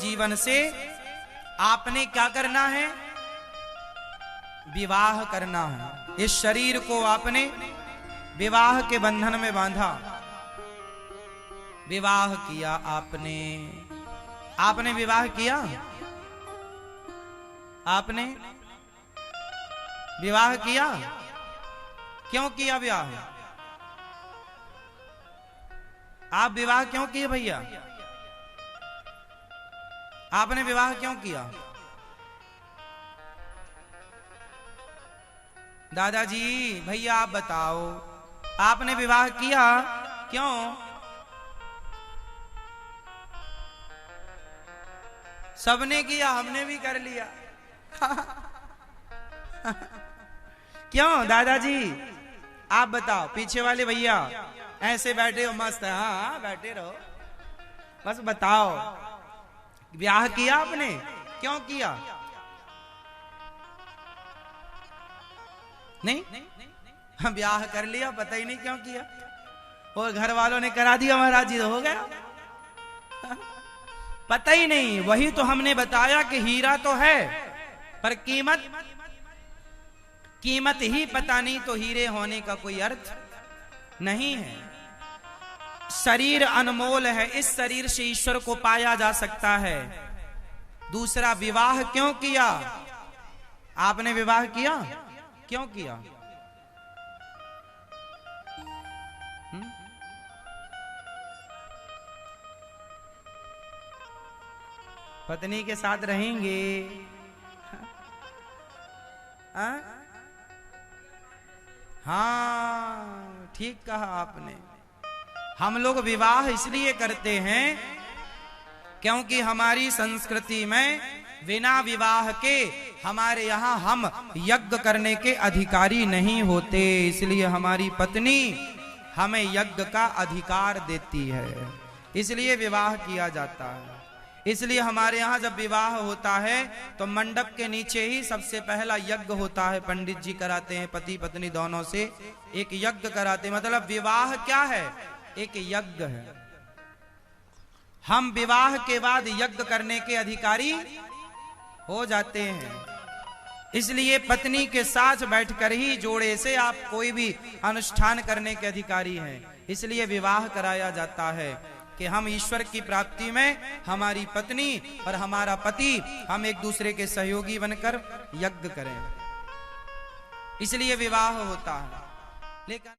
जीवन से आपने क्या करना है? विवाह करना है। इस शरीर को आपने विवाह के बंधन में बांधा, विवाह किया आपने। आपने विवाह किया? आपने विवाह किया? क्यों किया विवाह? आप विवाह क्यों किए भैया? आपने विवाह क्यों किया? दादाजी भैया आप बताओ, आपने विवाह किया क्यों? सबने किया, हमने भी कर लिया। क्यों दादाजी आप बताओ? पीछे वाले भैया ऐसे बैठे हो मस्त है। हाँ बैठे रहो, बस बताओ ब्याह किया आपने? क्यों किया? नहीं हम ब्याह कर लिया, पता ही नहीं क्यों किया, और घर वालों ने करा दिया, महाराज जी हो गया, पता ही नहीं। वही तो हमने बताया कि हीरा तो है पर कीमत ही पता नहीं, तो हीरे होने का कोई अर्थ नहीं है। शरीर अनमोल है, इस शरीर से ईश्वर को पाया जा सकता है। दूसरा, विवाह क्यों किया? आपने विवाह किया क्यों किया? पत्नी के साथ रहेंगे। हाँ ठीक कहा आपने। हम लोग विवाह इसलिए करते हैं क्योंकि हमारी संस्कृति में बिना विवाह के हमारे यहाँ हम यज्ञ करने के अधिकारी नहीं होते, इसलिए हमारी पत्नी हमें यज्ञ का अधिकार देती है, इसलिए विवाह किया जाता है। इसलिए हमारे यहाँ जब विवाह होता है तो मंडप के नीचे ही सबसे पहला यज्ञ होता है। पंडित जी कराते हैं, पति पत्नी दोनों से एक यज्ञ कराते हैं। मतलब विवाह क्या है? एक यज्ञ है। हम विवाह के बाद यज्ञ करने के अधिकारी हो जाते हैं। इसलिए पत्नी के साथ बैठकर ही जोड़े से आप कोई भी अनुष्ठान करने के अधिकारी हैं। इसलिए विवाह कराया जाता है कि हम ईश्वर की प्राप्ति में हमारी पत्नी और हमारा पति हम एक दूसरे के सहयोगी बनकर यज्ञ करें, इसलिए विवाह होता है। लेकिन